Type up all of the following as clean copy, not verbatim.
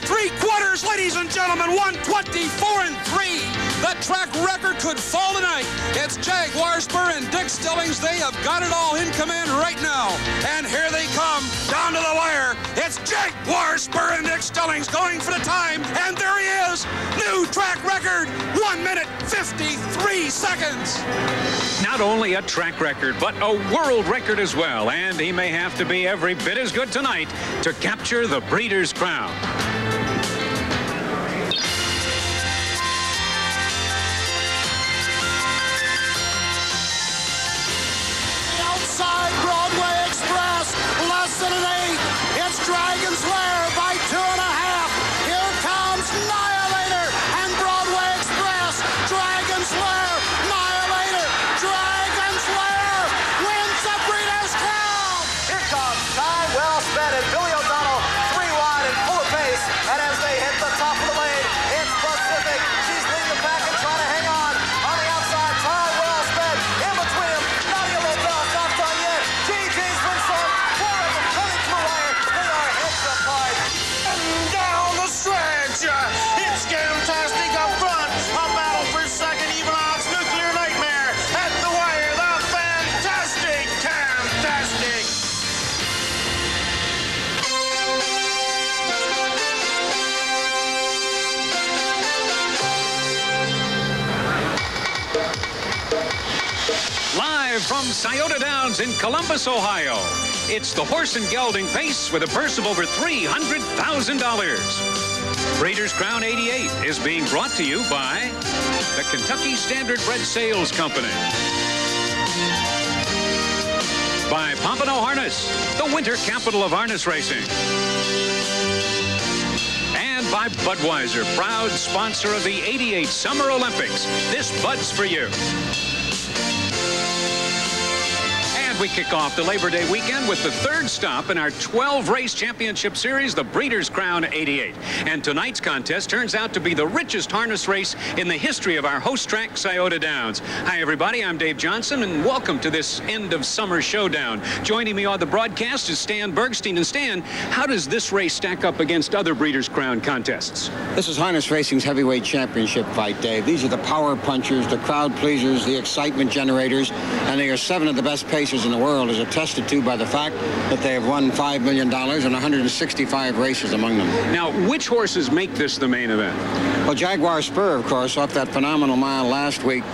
3/4, ladies and gentlemen. 124-3. The track record could fall tonight. It's Jaguar, Spur, and Dick Stillings. They have got it all in command right now. And here they come down to the wire. It's Jaguar, Spur, and Dick Stillings going for the time. And there he is. New track record. 1 minute, 53 seconds. Not only a track record, but a world record as well. And he may have to be every bit as good tonight to capture the Breeders' Crown. Outside Broadway Express, less than an 8. It's Dragon's Lair by 2.5. Here comes Annihilator and Broadway Express. Dragon's Lair, Annihilator, Dragon's Lair wins the Breeders' Crown. Here comes time well spent, and Billy O'Donnell 3 wide and full of pace. And as they hit the top of the lane, it's Pacific. She's leading the pack and trying to hang on. On the outside, time well spent. In between them, Nadia Lopez, not done yet. GG's wins some. 4 of them coming to the wire. They are heads apart. And down the stretch, it's Scamtastic up front. A battle for second, even odds, Nuclear Nightmare. At the wire, the fantastic Camtastic. Live from Scioto Downs in Columbus, Ohio, it's the horse and gelding pace with a purse of over $300,000. Breeders' Crown 88 is being brought to you by the Kentucky Standard Bred Sales Company, by Pompano Harness, the winter capital of harness racing, and by Budweiser, proud sponsor of the 88 Summer Olympics. This Bud's for you. And we kick off the Labor Day weekend with the third stop in our 12-race championship series, the Breeders' Crown 88. And tonight's contest turns out to be the richest harness race in the history of our host track, Scioto Downs. Hi, everybody. I'm Dave Johnson, and welcome to this end-of-summer showdown. Joining me on the broadcast is Stan Bergstein. And Stan, how does this race stack up against other Breeders' Crown contests? This is harness racing's heavyweight championship fight, Dave. These are the power punchers, the crowd pleasers, the excitement generators, and they are 7 of the best pacers in the world, as attested to by the fact that they have won $5 million and 165 races among them. Now, which horses make this the main event? Well, Jaguar Spur, of course, off that phenomenal mile last week,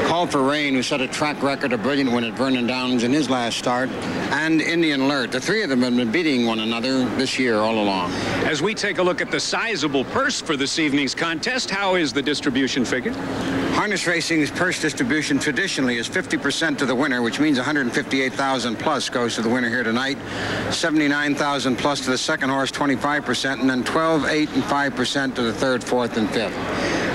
Called for Rain, who set a track record, a brilliant win at Vernon Downs in his last start, and Indian Alert. The 3 of them have been beating one another this year all along. As we take a look at the sizable purse for this evening's contest, how is the distribution figure? Harness racing's purse distribution traditionally is 50% to the winner, which means $158,000 plus goes to the winner here tonight. $79,000 plus to the second horse, 25%, and then 12, 8, and 5% to the third, fourth, and fifth.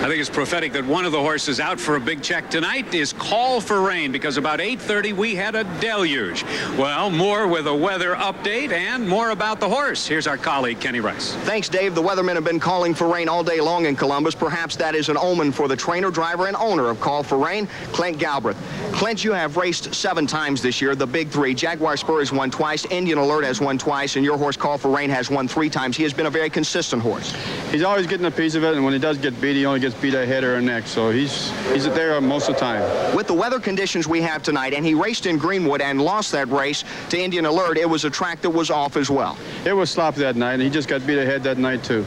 I think it's prophetic that one of the horses out for a big check tonight is Call for Rain, because about 8:30 we had a deluge. Well, more with a weather update and more about the horse. Here's our colleague, Kenny Rice. Thanks, Dave. The weathermen have been calling for rain all day long in Columbus. Perhaps that is an omen for the trainer, driver, and owner of Call for Rain, Clint Galbraith. Clint, you have raced 7 times this year, the big 3. Jaguar Spur has won twice, Indian Alert has won twice, and your horse Call for Rain has won 3 times. He has been a very consistent horse. He's always getting a piece of it, and when he does get beat, he only gets beat a head or a neck, so he's there most of the time. With the weather conditions we have tonight, and he raced in Greenwood and lost that race to Indian Alert, it was a track that was off as well. It was sloppy that night, and he just got beat ahead that night, too.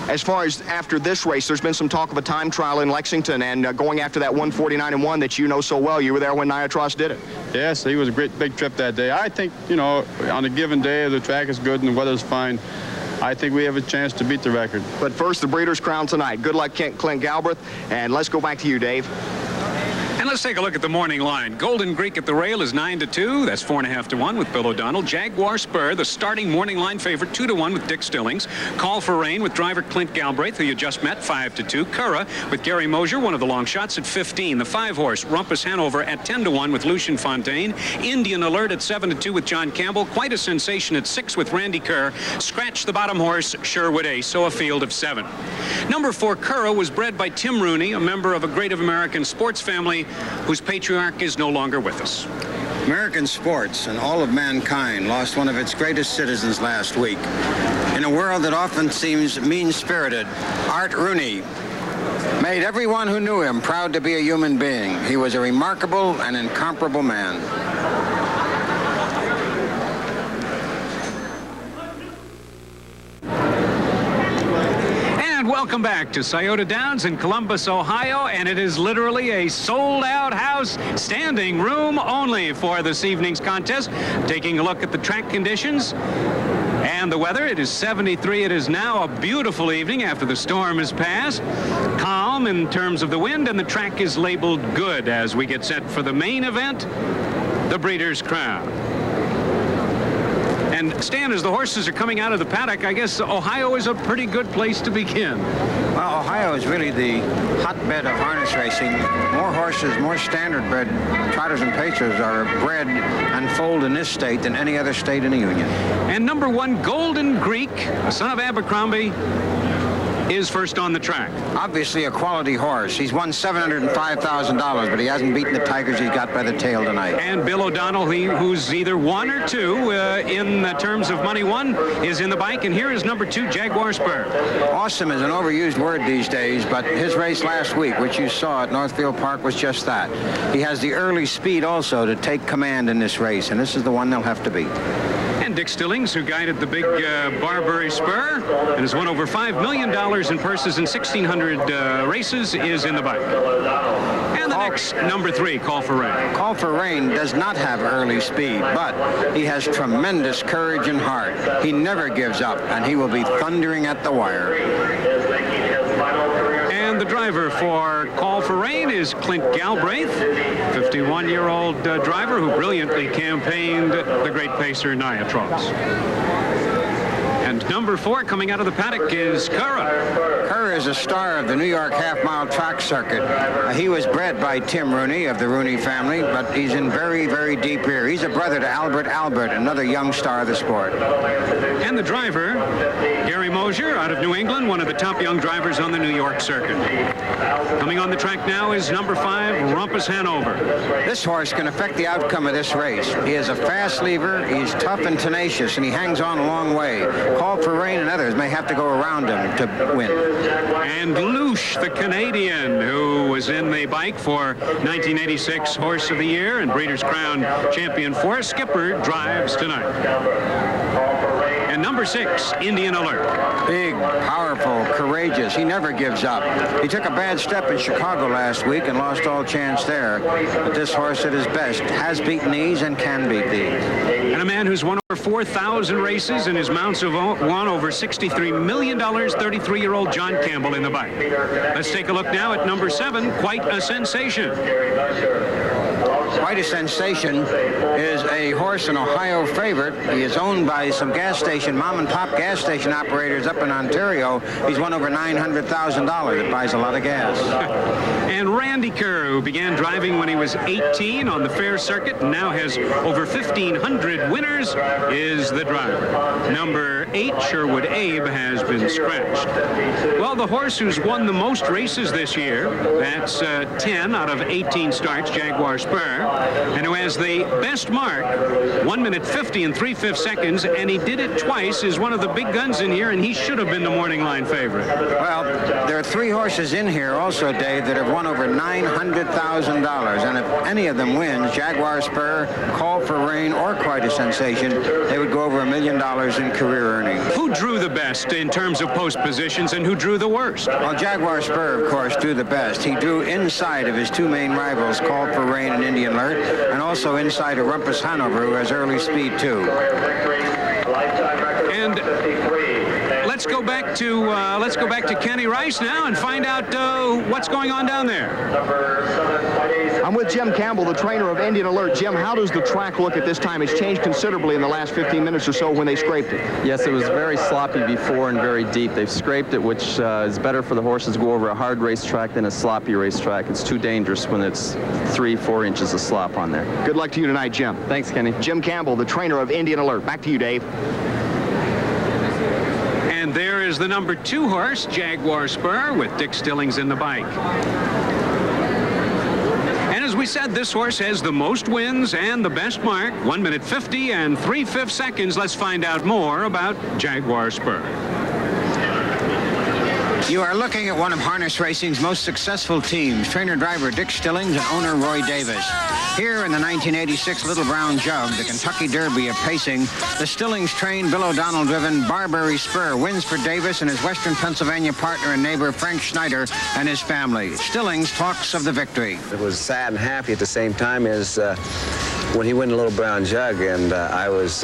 As far as after this race, there's been some talk of a time trial in Lexington and going after that 149-1 that you know so well. You were there when Niatros did it. Yes, he was a great big trip that day. I think, you know, on a given day, if the track is good and the weather's fine, I think we have a chance to beat the record. But first, the Breeders' Crown tonight. Good luck, Clint Galbraith, and let's go back to you, Dave. And let's take a look at the morning line. Golden Greek at the rail is 9-2. That's 4.5 to 1 with Bill O'Donnell. Jaguar Spur, the starting morning line favorite, 2 to 1 with Dick Stillings. Call for Rain with driver Clint Galbraith, who you just met, 5-2. Curra with Gary Mosier, one of the long shots, at 15. The 5-horse Rumpus Hanover at 10 to 1 with Lucian Fontaine. Indian Alert at 7-2 with John Campbell. Quite a sensation at 6 with Randy Kerr. Scratch the bottom horse Sherwood Ace, so a field of 7. Number 4 Curra was bred by Tim Rooney, a member of a great American sports family whose patriarch is no longer with us. American sports and all of mankind lost one of its greatest citizens last week. In a world that often seems mean-spirited, Art Rooney made everyone who knew him proud to be a human being. He was a remarkable and incomparable man. Welcome back to Scioto Downs in Columbus, Ohio, and it is literally a sold-out house, standing room only for this evening's contest. Taking a look at the track conditions and the weather. It is 73. It is now a beautiful evening after the storm has passed. Calm in terms of the wind, and the track is labeled good as we get set for the main event, the Breeders' Crown. And Stan, as the horses are coming out of the paddock, I guess Ohio is a pretty good place to begin. Well, Ohio is really the hotbed of harness racing. More horses, more standard-bred trotters and pacers are bred and foaled in this state than any other state in the Union. And number 1, Golden Greek, a son of Abercrombie, is first on the track. Obviously a quality horse. He's won $705,000, but he hasn't beaten the Tigers he got by the tail tonight. And Bill O'Donnell, who's either 1 or 2 in terms of money won, is in the bike. And here is number 2, Jaguar Spur. Awesome is an overused word these days, but his race last week, which you saw at Northfield Park, was just that. He has the early speed also to take command in this race, and this is the one they'll have to beat. And Dick Stillings, who guided the big Barbary Spur and has won over $5 million in purses in 1,600 races, is in the bike. And the next, number 3, Call for Rain. Call for Rain does not have early speed, but he has tremendous courage and heart. He never gives up, and he will be thundering at the wire. And the driver for Call for Rain is Clint Galbraith, 51-year-old driver who brilliantly campaigned the great pacer Niatross. And number 4 coming out of the paddock is Curra. Curra is a star of the New York half-mile track circuit. He was bred by Tim Rooney of the Rooney family, but he's in very, very deep here. He's a brother to Albert, another young star of the sport. And the driver, Gary Mosier, out of New England, one of the top young drivers on the New York circuit. Coming on the track now is number 5, Rumpus Hanover. This horse can affect the outcome of this race. He is a fast lever, he's tough and tenacious, and he hangs on a long way. Call for Rain and others may have to go around him to win. And Lush, the Canadian, who was in the bike for 1986 Horse of the Year and Breeders' Crown champion for Skipper, drives tonight. And number 6, Indian Alert. Big, powerful, courageous. He never gives up. He took a bad step in Chicago last week and lost all chance there. But this horse at his best has beaten these and can beat these. And a man who's won over 4,000 races and his mounts have won over $63 million, 33-year-old John Campbell in the bike. Let's take a look now at number 7, Quite a Sensation. Quite a Sensation is a horse, an Ohio favorite. He is owned by some mom and pop gas station operators up in Ontario. He's won over $900,000. It buys a lot of gas. And Randy Kerr, who began driving when he was 18 on the fair circuit and now has over 1,500 winners, is the driver. Number 8, Sherwood Abe, has been scratched. Well, the horse who's won the most races this year, that's 10 out of 18 starts, Jaguar Spur, and who has the best mark, 1 minute 50 and 3/5 seconds, and he did it twice, is one of the big guns in here, and he should have been the morning line favorite. Well, there are 3 horses in here also, Dave, that have won over $900,000, and if any of them wins, Jaguar Spur, Call for Rain, or Quite a Sensation, they would go over $1 million in career earnings. Who drew the best in terms of post positions, and who drew the worst? Well, Jaguar Spur, of course, drew the best. He drew inside of his 2 main rivals, Call for Rain and Indian Alert, and also inside of Rumpus Hanover, who has early speed too. And let's go back to Kenny Rice now and find out what's going on down there. I'm with Jim Campbell, the trainer of Indian Alert. Jim, how does the track look at this time? It's changed considerably in the last 15 minutes or so when they scraped it. Yes, it was very sloppy before and very deep. They've scraped it, which is better for the horses to go over a hard racetrack than a sloppy racetrack. It's too dangerous when it's 3-4 inches of slop on there. Good luck to you tonight, Jim. Thanks, Kenny. Jim Campbell, the trainer of Indian Alert. Back to you, Dave. And there is the number 2 horse, Jaguar Spur, with Dick Stillings in the bike. And as we we said this horse has the most wins and the best mark, 1 minute 50 and 3/5 seconds. Let's find out more about Jaguar Spur. You are looking at one of harness racing's most successful teams, trainer-driver Dick Stillings and owner Roy Davis. Here in the 1986 Little Brown Jug, the Kentucky Derby of pacing, the Stillings-trained, Bill O'Donnell-driven Barbary Spur wins for Davis and his Western Pennsylvania partner and neighbor Frank Schneider and his family. Stillings talks of the victory. It was sad and happy at the same time as when he won the Little Brown Jug, and I was,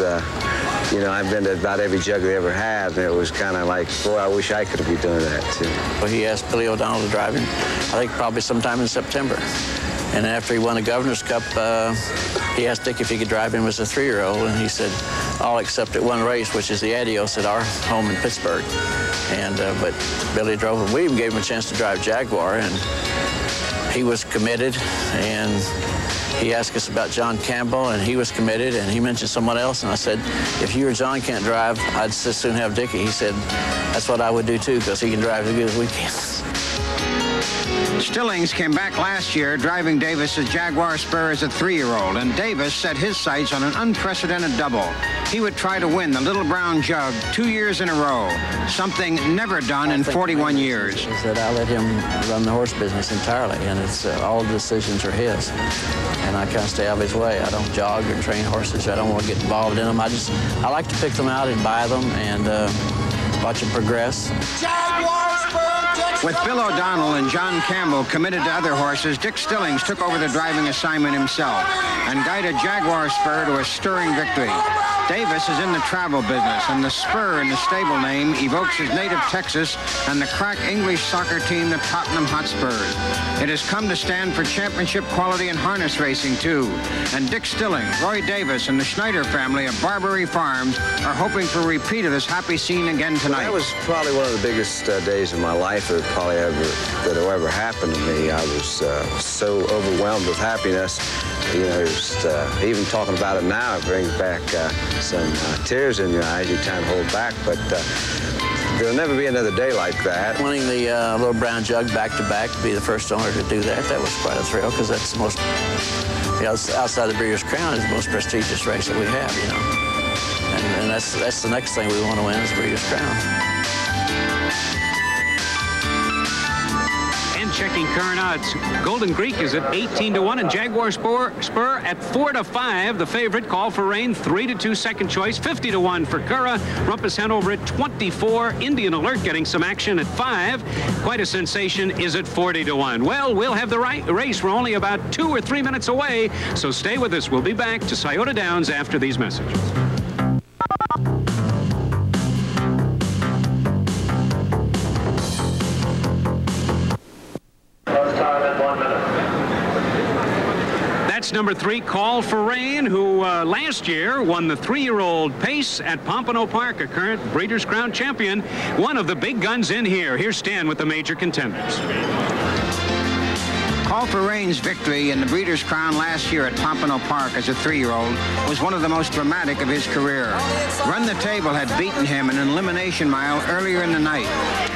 you know, I've been to about every jug they ever had, and it was kind of like, boy, I wish I could be doing that too. Well, he asked Billy O'Donnell to drive him, I think probably sometime in September. And after he won the Governor's Cup, he asked Dick if he could drive him as a 3-year-old, and he said, "I'll accept it one race," which is the Adios at our home in Pittsburgh. And but Billy drove him. We even gave him a chance to drive Jaguar, and he was committed. And he asked us about John Campbell, and he was committed, and he mentioned someone else, and I said, "If you or John can't drive, I'd just as soon have Dickie." He said, "That's what I would do too, because he can drive as good as we can." Stillings came back last year driving Davis's Jaguar Spur as a 3-year-old, and Davis set his sights on an unprecedented double. He would try to win the Little Brown Jug 2 years in a row, something never done in 41 years. Is that I let him run the horse business entirely, and it's all the decisions are his. And I kind of stay out of his way. I don't jog or train horses. I don't want to get involved in them. I like to pick them out and buy them and watch them progress. With Bill O'Donnell and John Campbell committed to other horses, Dick Stillings took over the driving assignment himself and guided Jaguar Spur to a stirring victory. Davis is in the travel business, and the Spur in the stable name evokes his native Texas and the crack English soccer team, the Tottenham Hotspurs. It has come to stand for championship quality in harness racing, too. And Dick Stillings, Roy Davis, and the Schneider family of Barbary Farms are hoping for a repeat of this happy scene again tonight. That was probably one of the biggest days of my life that ever happened to me. I was so overwhelmed with happiness. You know, even talking about it now, it brings back some tears in your eyes. You can't hold back, but there'll never be another day like that. Winning the Little Brown Jug back-to-back, to be the first owner to do that, that was quite a thrill, because that's the most, you know, outside the Breeders' Crown is the most prestigious race that we have, you know. And that's the next thing we want to win is the Breeders' Crown. Checking current odds. Golden Greek is at 18-1, and Jaguar Spur at 4-5. The favorite, Call for Rain, 3-2 second choice, 50-1 for Curra. Rumpus Hanover at 24. Indian Alert getting some action at 5. Quite a Sensation is at 40-1. Well, we'll have the race. We're only about 2 or 3 minutes away, so stay with us. We'll be back to Scioto Downs after these messages. That's number 3, Call for Rain, who last year won the 3-year-old Pace at Pompano Park, a current Breeders' Crown champion. One of the big guns in here. Here's Stan with the major contenders. Call for Rain's victory in the Breeders' Crown last year at Pompano Park as a 3-year-old was one of the most dramatic of his career. Run the Table had beaten him in an elimination mile earlier in the night.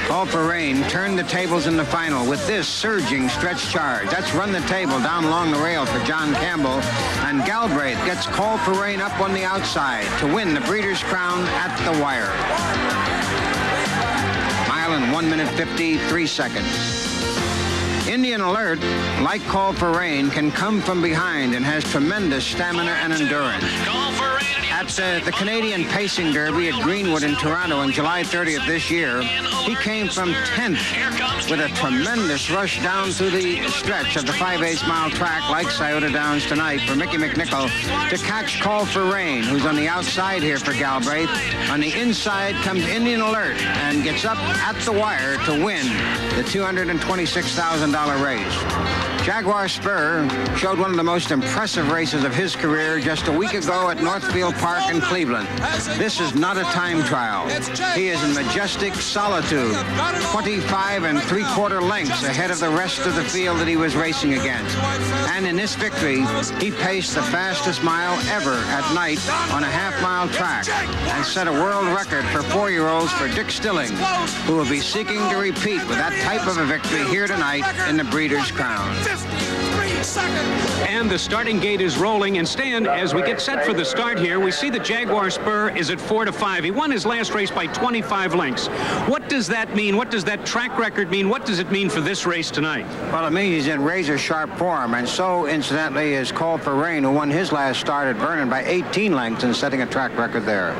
Call for Rain turned the tables in the final with this surging stretch charge. That's Run the Table down along the rail for John Campbell, and Galbraith gets Call for Rain up on the outside to win the Breeders' Crown at the wire. Mile in 1 minute 53 seconds. Indian Alert, like Call for Rain, can come from behind and has tremendous stamina and endurance. At the Canadian Pacing Derby at Greenwood in Toronto on July 30th this year, he came from 10th with a tremendous rush down through the stretch of the 5/8 mile track like Scioto Downs tonight for Mickey McNichol to catch Call for Rain, who's on the outside here for Galbraith. On the inside comes Indian Alert and gets up at the wire to win the $226,000 race. Jaguar Spur showed one of the most impressive races of his career just a week ago at Northfield Park in Cleveland. This is not a time trial. He is in majestic solitude, 25 3/4 lengths ahead of the rest of the field that he was racing against. And in this victory, he paced the fastest mile ever at night on a half-mile track and set a world record for 4-year-olds for Dick Stillings, who will be seeking to repeat with that type of a victory here tonight in the Breeders' Crown. second. And the starting gate is rolling. And Stan, as we get set for the start here, we see the Jaguar Spur is at 4-5. He won his last race by 25 lengths. What does that mean? What does that track record mean? What does it mean for this race tonight? Well, it means he's in razor-sharp form, and so, incidentally, is Call for Rain, who won his last start at Vernon by 18 lengths and setting a track record there.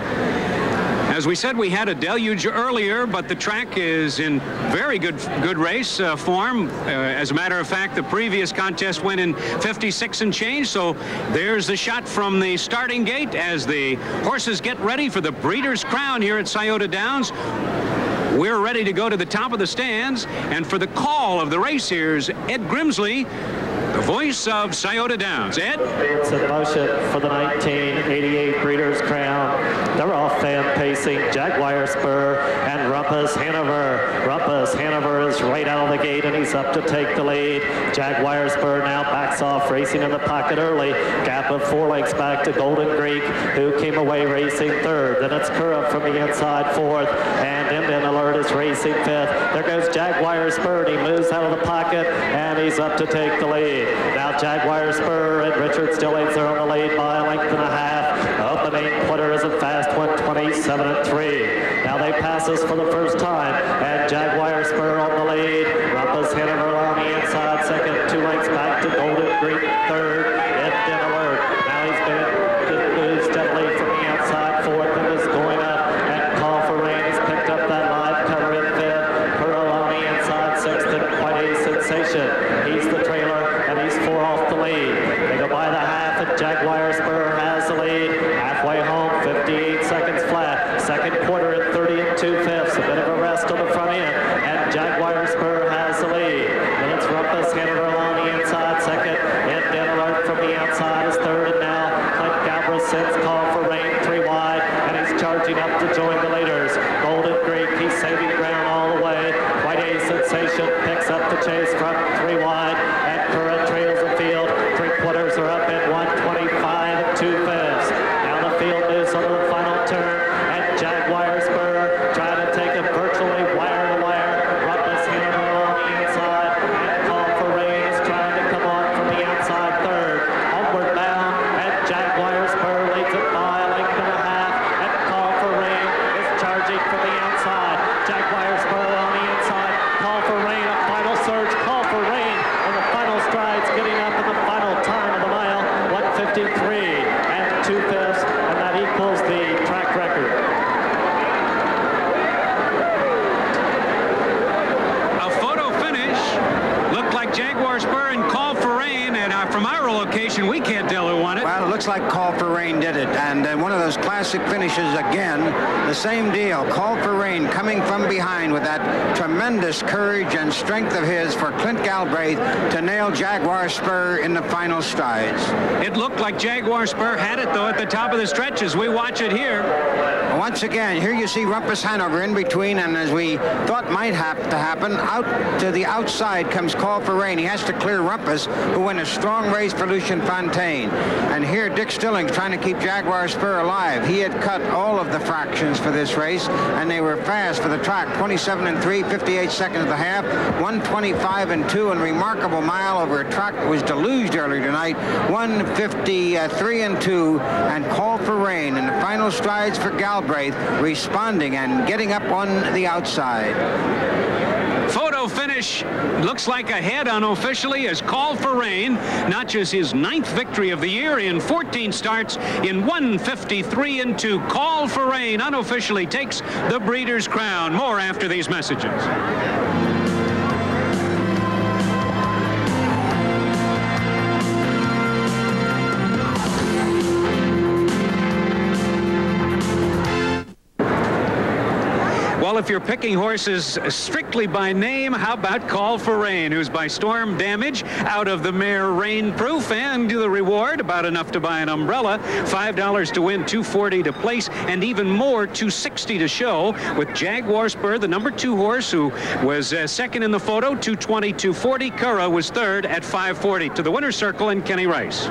As we said, we had a deluge earlier, but the track is in very good race form. As a matter of fact, the previous contest went in 56 and change, so there's the shot from the starting gate as the horses get ready for the Breeders' Crown here at Scioto Downs. We're ready to go to the top of the stands, and for the call of the race, here's Ed Grimsley, the voice of Scioto Downs. Ed? It's in motion for the 1988 Breeders' Crown. They're off fan pacing Jaguar Spur and Rumpus Hanover. Rumpus Hanover is right out of the gate, and he's up to take the lead. Jaguar Spur now backs off, racing in the pocket early. Gap of 4 lengths back to Golden Greek, who came away racing third. Then it's Curra from the inside fourth, and Indian Alert is racing fifth. There goes Jaguar Spur, and he moves out of the pocket, and he's up to take the lead. Now Jaguar Spur and Richard Stillings are on the lead by a length and a half. Opening quarter is a fast one, 27-3. Now they pass us for the first time, and Jaguar Spur on the lead. Rumpus Hanover on the inside second, 2 lengths back to Golden Greek third. Indian Alert. Now he's been moved steadily from the outside fourth and is going up. And Call for Rain has picked up that live cover in fifth. Pearl on the inside sixth, and quite a sensation. He's the trailer, and he's 4 off the lead. They go by the half, and Jaguar Spur has the lead. Halfway home, 58 seconds flat. Second quarter at 30 2/5. A bit of a rest on the front end, and Jaguar Spur has the lead. And it's Rumpus Hanover on the inside second. Indian Alert from the outside is third, and now Clint Barbara sends Call for Rain 3 wide, and he's charging up to join the leaders. Golden Greek, he's saving ground all the way. Quite a sensation, picks up the chase from 3 wide, and Curra trails the field. 3/4 are up at 125 2/5. Now the field moves on to the final turn, and Jaguar Spur trying to take it virtually wire to wire. Rumpus Hanover on the inside, and Call for Rain is trying to come on from the outside third. Homeward bound, and Jaguar Spur leads it by a length and a half, and Call for Rain is charging from the outside. Jaguar Spur on the inside. Call for Rain, a final surge. Call for Rain in the final strides, getting up in the final time of the mile, 1:53 2/5, and that equals the track record. A photo finish looked like Jaguar Spur and Call for Rain, and from our location, we can't tell who won it. Well, it looks like Call for Rain did it, and one of those classic finishes again. The same deal. Call for Rain coming from behind with that tremendous courage and strength of his for Clint Galbraith to nail Jaguar Spur in the final strides. It looked like Jaguar Spur had it, though, at the top of the stretch as we watch it here. Once again, here you see Rumpus Hanover in between, and as we thought might have to happen, out to the outside comes Call for Rain. He has to clear Rumpus, who won a strong race for Lucien Fontaine. And here Dick Stillings trying to keep Jaguar Spur alive. He had cut all of the fractions for this race, and they were fast for the track. 27-3, 58 seconds of the half, 125-2, and remarkable mile over a track that was deluged earlier tonight, 153-2, and Call for Rain in the final strides for Galbraith, responding and getting up on the outside. Photo finish looks like a head unofficially as Call for Rain notches his 9th victory of the year in 14 starts in 153-2. Call for Rain unofficially takes the Breeders' Crown. More after these messages. Well, if you're picking horses strictly by name, how about Call for Rain, who's by storm damage out of the mare Rainproof, and the reward about enough to buy an umbrella, $5 to win, $240 to place, and even more, $260 to show, with Jaguar Spur, the number 2 horse, who was second in the photo, $220, $240. Curra was third at $540. To the winner's circle and Kenny Rice.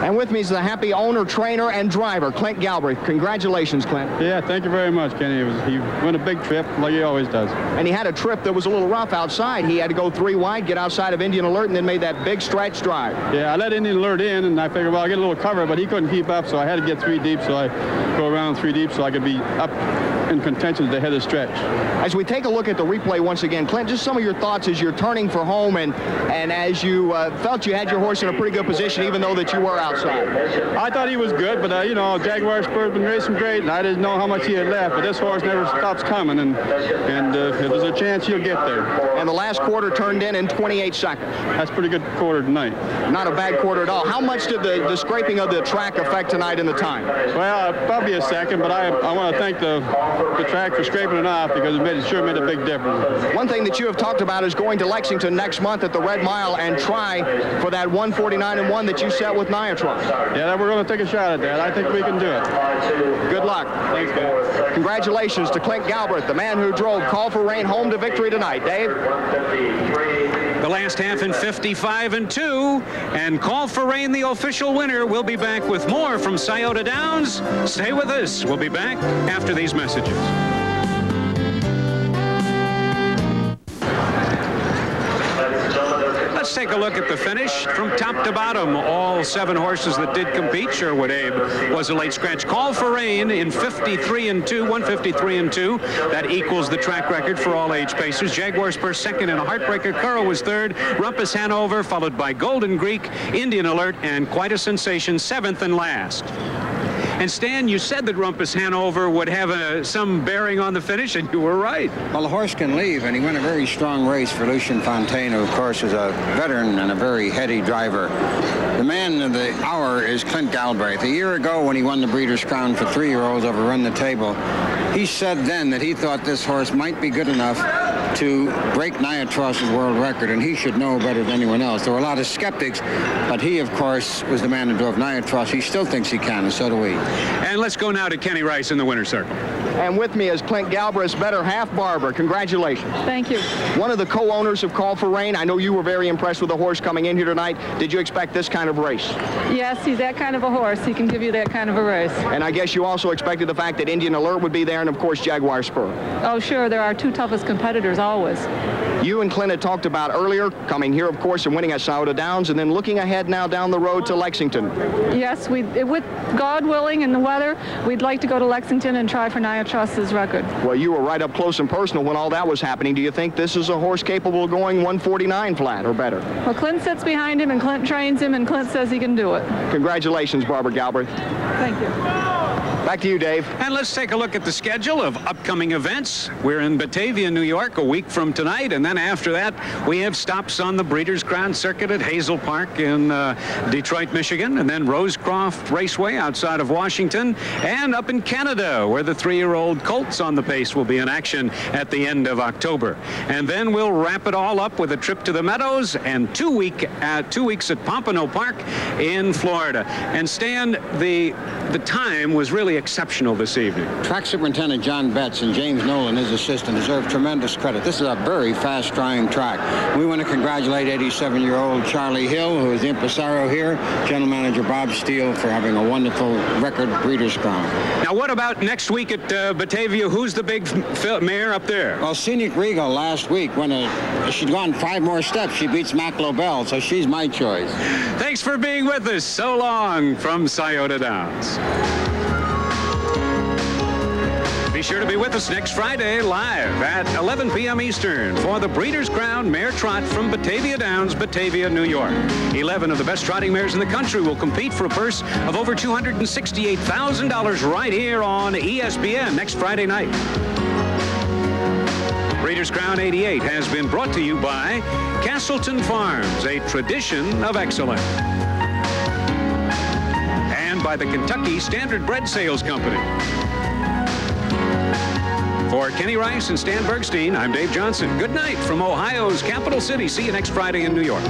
And with me is the happy owner, trainer, and driver, Clint Galbraith. Congratulations, Clint. Yeah, thank you very much, Kenny. He went a big trip like he always does. And he had a trip that was a little rough outside. He had to go 3 wide, get outside of Indian Alert, and then made that big stretch drive. Yeah, I let Indian Alert in, and I figured, well, I'll get a little cover, but he couldn't keep up, so I had to get 3 deep, so I go around 3 deep so I could be up in contention at the head of the stretch. As we take a look at the replay once again, Clint, just some of your thoughts as you're turning for home and as you felt you had your horse in a pretty good position, even though that you were outside. I thought he was good, but, you know, Jaguar Spur's been racing great, and I didn't know how much he had left, but this horse never stops coming, and if there's a chance, he'll get there. And the last quarter turned in 28 seconds. That's a pretty good quarter tonight. Not a bad quarter at all. How much did the scraping of the track affect tonight in the time? Well, probably a second, but I want to thank the track for scraping it off because it sure made a big difference. One thing that you have talked about is going to Lexington next month at the Red Mile and try for that 149-1 that you set with Niatron. Yeah, we're going to take a shot at that. I think we can do it. Good luck. Thanks, man. Congratulations to Clint Galbraith, the man who drove Call for Rain home to victory tonight. Dave? The last half in 55-2, and Call for Rain, the official winner. We'll be back with more from Scioto Downs. Stay with us. We'll be back after these messages. Let's take a look at the finish from top to bottom. All 7 horses that did compete. Sherwood Abe was a late scratch. Call for Rain in 53-2, 153-2. That equals the track record for all age pacers. Jaguar Spur second in a heartbreaker. Curl was third. Rumpus Hanover followed by Golden Greek, Indian Alert, and quite a sensation, 7th and last. And Stan, you said that Rumpus Hanover would have some bearing on the finish, and you were right. Well, the horse can leave, and he won a very strong race for Lucien Fontaine, who, of course, is a veteran and a very heady driver. The man of the hour is Clint Galbraith. A year ago, when he won the Breeders' Crown for 3-year-olds over Run the Table, he said then that he thought this horse might be good enough to break Niatros's world record, and he should know better than anyone else. There were a lot of skeptics, but he, of course, was the man who drove Niatros. He still thinks he can, and so do we. And let's go now to Kenny Rice in the winner's circle. And with me is Clint Galbraith's better half, Barbara. Congratulations. Thank you. One of the co-owners of Call for Rain. I know you were very impressed with the horse coming in here tonight. Did you expect this kind of race? Yes, he's that kind of a horse. He can give you that kind of a race. And I guess you also expected the fact that Indian Alert would be there and, of course, Jaguar Spur. Oh, sure. They're our 2 toughest competitors always. You and Clint had talked about earlier, coming here, of course, and winning at Scioto Downs, and then looking ahead now down the road to Lexington. Yes, with God willing and the weather, we'd like to go to Lexington and try for Niatros's record. Well, you were right up close and personal when all that was happening. Do you think this is a horse capable of going 149 flat or better? Well, Clint sits behind him, and Clint trains him, and Clint says he can do it. Congratulations, Barbara Galbraith. Thank you. Back to you, Dave. And let's take a look at the schedule of upcoming events. We're in Batavia, New York, a week from tonight, and then after that, we have stops on the Breeders' Crown Circuit at Hazel Park in Detroit, Michigan, and then Rosecroft Raceway outside of Washington, and up in Canada, where the 3-year-old colts on the pace will be in action at the end of October. And then we'll wrap it all up with a trip to the Meadows and 2 weeks at Pompano Park in Florida. And Stan, the time was really exceptional this evening. Track Superintendent John Betts and James Nolan, his assistant, deserve tremendous credit. This is a very fast-drying track. We want to congratulate 87-year-old Charlie Hill, who is the impresario here, General Manager Bob Steele, for having a wonderful record Breeders' Crown. Now, what about next week at Batavia? Who's the big mare up there? Well, Scenic Regal last week, she'd gone 5 more steps, she beats Mac Lobel, so she's my choice. Thanks for being with us. So long from Scioto Downs. Be sure to be with us next Friday live at 11 p.m. Eastern for the Breeders' Crown Mare Trot from Batavia Downs, Batavia, New York. 11 of the best trotting mares in the country will compete for a purse of over $268,000 right here on ESPN next Friday night. Breeders' Crown 88 has been brought to you by Castleton Farms, a tradition of excellence. And by the Kentucky Standard Bread Sales Company. For Kenny Rice and Stan Bergstein, I'm Dave Johnson. Good night from Ohio's capital city. See you next Friday in New York.